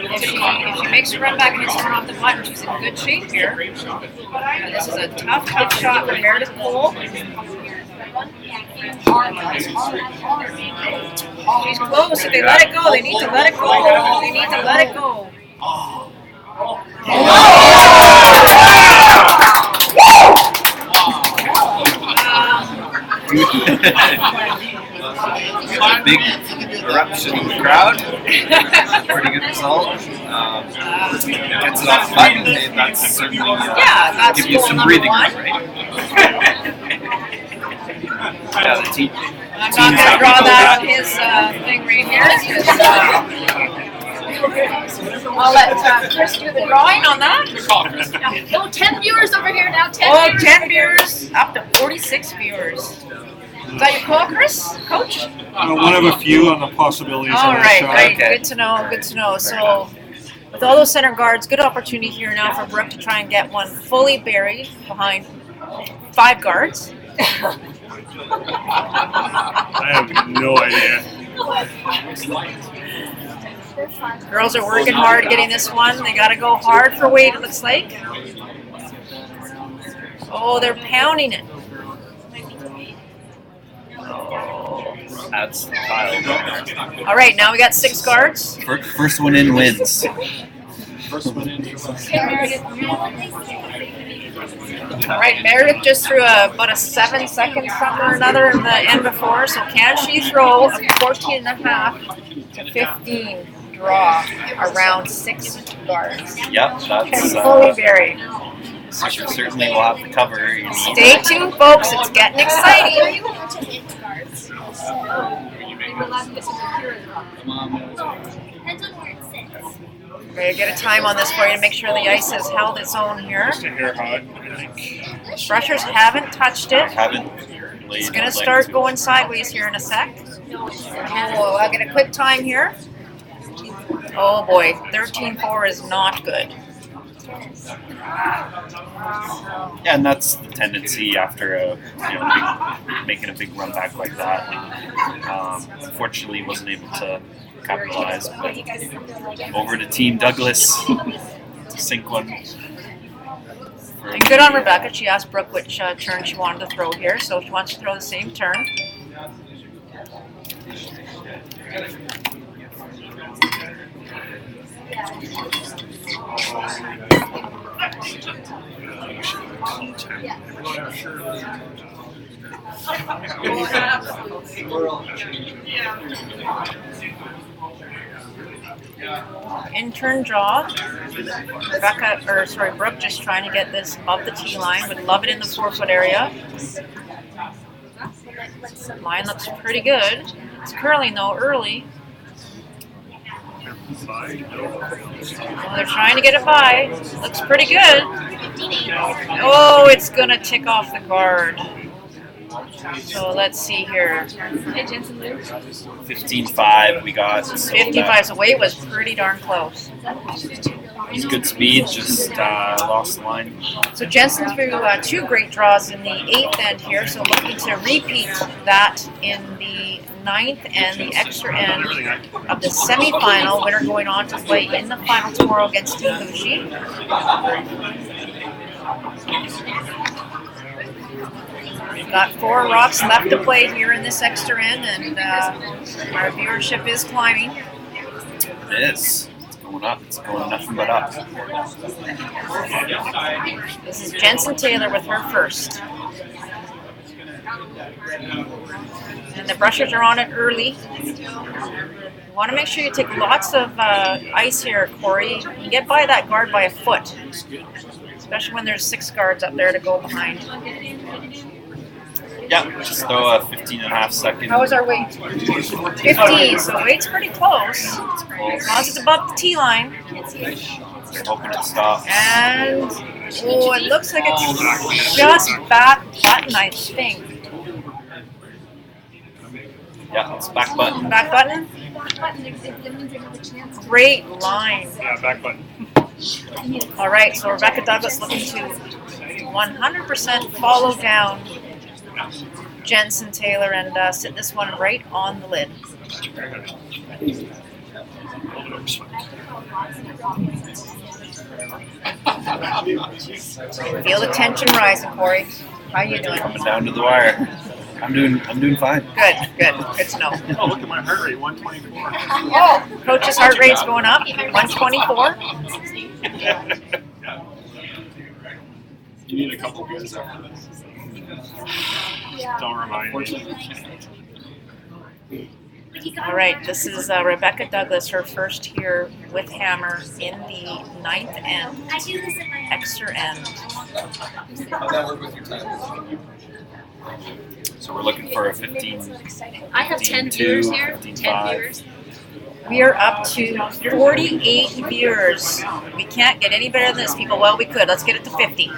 If she makes a run back and hits one off the button, she's in good shape here. This is a tough shot for Meredith Cole. She's close. If they let it go, they need to let it go. They need to let it go. A big eruption in the crowd. Pretty good result. Gets it off the button. That's certainly That's give you goal some number breathing one. room, right? Yeah, the team. I'm not going to draw that on his thing right here. I'll let Chris do the drawing on that. Oh, 10 viewers over here now. 10 Oh, viewers. 10 viewers, up to 46 viewers. Is that your call, Chris? Coach? One of a few on the possibilities All of that right, shot. great. Okay. Good to know, good to know. So, with all those center guards, good opportunity here now for Brooke to try and get one fully buried behind 5 guards. I have no idea. Girls are working hard getting this one. They got to go hard for weight, it looks like. Oh, they're pounding it. Oh. That's the pile. All right, now we got 6 guards. First one in wins. All right, Meredith just threw about a 7-second something or another in the end before, so can she throw a 14.5 to 15 draw around 6 guards? Yep, that's Chloe Berry. she certainly will have to cover. Stay tuned, folks. It's getting exciting. We're going to get a time on this for you to make sure the ice has held its own here. Just a hair hot, I think. Brushers haven't touched it. Haven't laid It's going to like start to- going sideways here in a sec. Oh, I'll get a quick time here. Oh boy, 13.4 is not good. Yeah, and that's the tendency after making a big run back like that. Unfortunately, wasn't able to capitalize. But over to Team Douglas to sink one. And good on Rebecca. She asked Brooke which turn she wanted to throw here, so she wants to throw the same turn. In-turn draw. Brooke just trying to get this above the tee line. Would love it in the 4-foot area. Line looks pretty good. It's curling though early. Oh, they're trying to get it by. Looks pretty good. Oh, it's gonna tick off the guard. So let's see here. 15.5 we got. So 55. So weight was pretty darn close. It's good speed, just lost the line. So Jensen threw 2 great draws in the 8th end here, so looking to repeat that in the 9th and the extra end of the semifinal. Winner going on to play in the final tomorrow against Team Lucy. We've got 4 rocks left to play here in this extra end, and our viewership is climbing. It is. It's going up. It's going nothing but up. This is Jensen Taylor with her first. And the brushers are on it early. You want to make sure you take lots of ice here, Corey. You can get by that guard by a foot, especially when there's 6 guards up there to go behind. Yeah, just throw a 15.5 second. How is our weight? 15, so weight's pretty close. As long as it's above the tee line. They're hoping to stop. And, oh, it looks like it's just back button, I think. Yeah, it's back button. Back button? Great line. Yeah, back button. All right, so Rebecca Douglas looking to 100% follow down Jensen Taylor and sit this one right on the lid. Feel the tension rising, Corey. How you doing? Coming down to the wire. I'm doing fine. Good to know. Oh, look at my heart rate, 124. Oh, coach's heart rate's going up, 124. You need a couple beers after this. Don't remind me. All right, this is Rebecca Douglas, her first here with Hammer in the 9th end, extra end. So we're looking for a 15. I have 10 viewers here. 10 viewers. We are up to 48 viewers. We can't get any better than this, people. Well, we could. Let's get it to 50.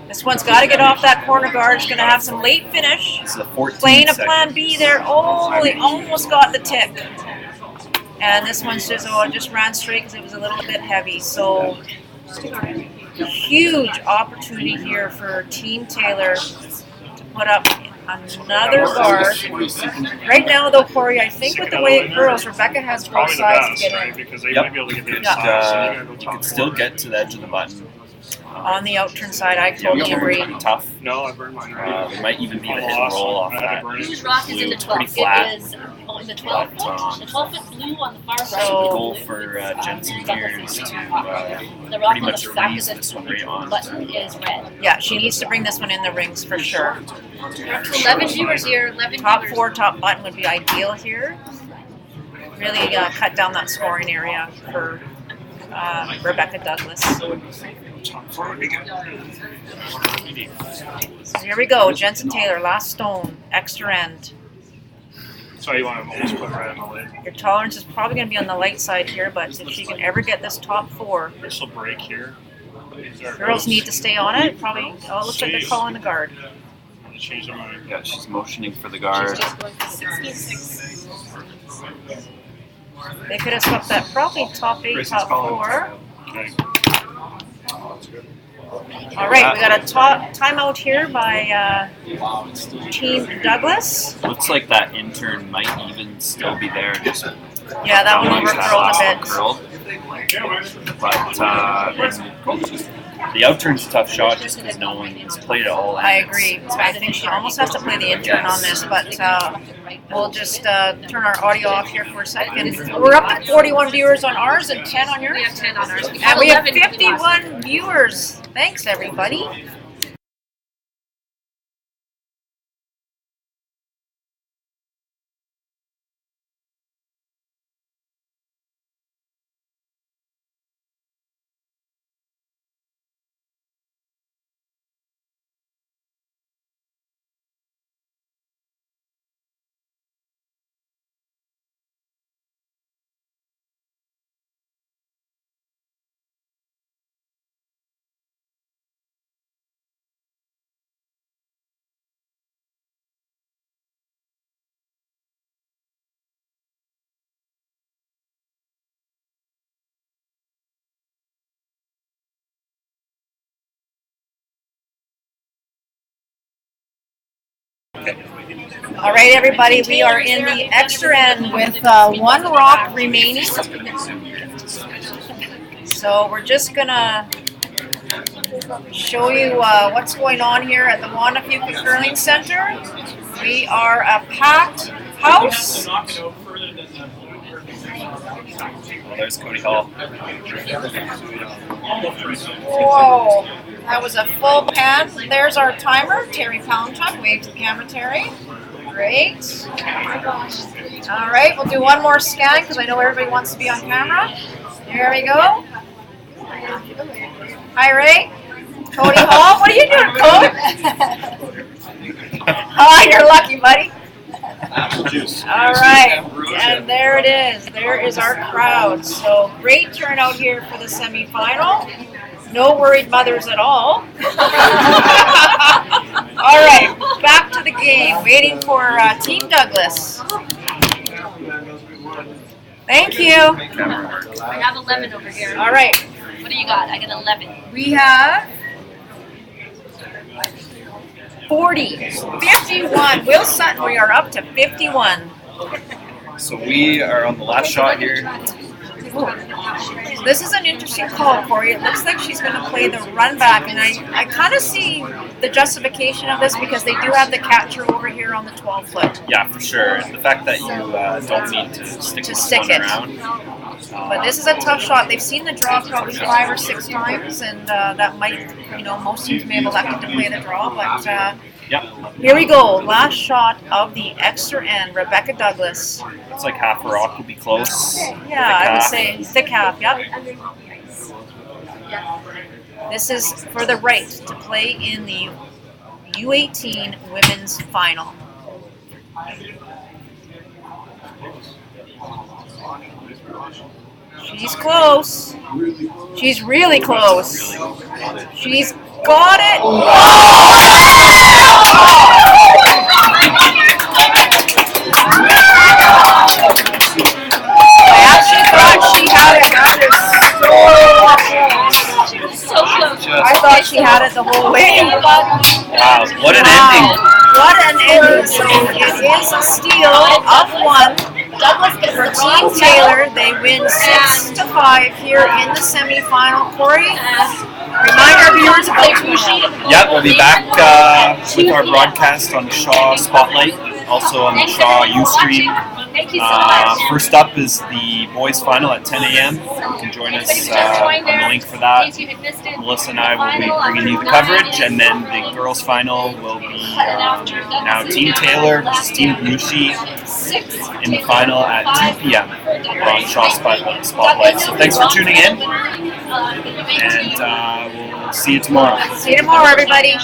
This one's got to get off that corner guard. It's going to have some late finish. This is a 14 Playing a second. plan B there. Oh, they almost got the tick. And this one says, oh, it just ran straight because it was a little bit heavy. So, huge opportunity here for Team Taylor to put up another guard. Right now, though, Corey, I think with the way it curls, Rebecca has both Probably the sides to best, get right? in. Because they Yep. might be able to get the Yeah. inside. So you gotta go You top can still four. get to the edge of the button. On the outturn side, I totally agree. Tough. No, I burned mine. There might even be a On the hit and last roll one, off I had to that. burn it. Whose rock is in the It's 12? pretty flat. It is in the 12 foot. The 12 foot blue on the far right. So- The goal for Jensen here is to The rock pretty on much the back freeze of this the one right on. button is red. Yeah, she needs to bring this one in the rings for sure. 11 viewers here. 11 Top viewers. 4, top button would be ideal here. Really cut down that scoring area for Rebecca Douglas. So here we go, Jensen Taylor, last stone, extra end. So you want to almost put right on the lid. Your tolerance is probably going to be on the light side here, but if she can ever get this top 4, This will break here. There it girls goes. need to stay on it. Probably, oh, it looks like they're calling the guard. Change their mind. Yeah, she's motioning for the guard. She's just going for 16.6. They could have swept that probably top 8, top 4. Okay. All right, we got a timeout here by Team Douglas. Looks like that intern might even still be there. Just Yeah, that one balanced that overcurled last a one bit. curled. But the outturn's a tough shot just because no one's played it all. I agree. I think she almost has to play the intern on this, but we'll just turn our audio off here for a second. We're up to 41 viewers on ours and 10 on yours. We have 10 on ours. And we have 11 for the last 51 viewers. Thanks, everybody. All right, everybody, we are in the extra end with one rock remaining. So we're just gonna show you what's going on here at the Wanapukka Curling Center. We are a packed house. Well, there's Cody Hall. Whoa, that was a full pan. There's our timer, Terry Poundchuck. Wave to the camera, Terry. Great. All right, we'll do one more scan because I know everybody wants to be on camera. There we go. Hi, Ray. Cody Hall. What are you doing, Cody? Oh, you're lucky, buddy. Apple juice. All right, and there it is. There is our crowd. So great turnout here for the semifinal. No worried mothers at all. All right, back to the game. Waiting for Team Douglas. Thank you. I have 11 over here. All right, What do you got? I got 11. we have 40, 51. Will Sutton, we are up to 51. So we are on the last shot here. This is an interesting call, Corey. It looks like she's going to play the run back, and I kind of see the justification of this because they do have the catcher over here on the 12-foot. Yeah, for sure. And the fact that you don't need to stick To with stick one it. around. But this is a tough shot. They've seen the draw probably 5 or 6 times, and that might, most teams may have elected to play the draw. But Yep. here we go. Last shot of the extra end. Rebecca Douglas. It's like half a rock will be close. Yeah, I would say thick half. Yep. This is for the right to play in the U18 women's final. She's close. She's really close. She's got it. I actually thought she had it. So close. I thought she had it the whole way. Wow, what an Wow. ending. what an ending. So it is a steal of 1 for Team Taylor. They win 6-5 here in the semifinal. Corey, remind our viewers about Yeah, we'll be back with our broadcast on the Shaw Spotlight, also on the Shaw Ustream. First up is the boys' final at 10 a.m. You can join us on the link for that. Melissa and I will be bringing you the coverage, and then the girls' final will be now Team Taylor versus Team Belushi in the final at 2 p.m. on Shaw Spotlight. So thanks for tuning in, and we'll see you tomorrow. See you tomorrow, everybody.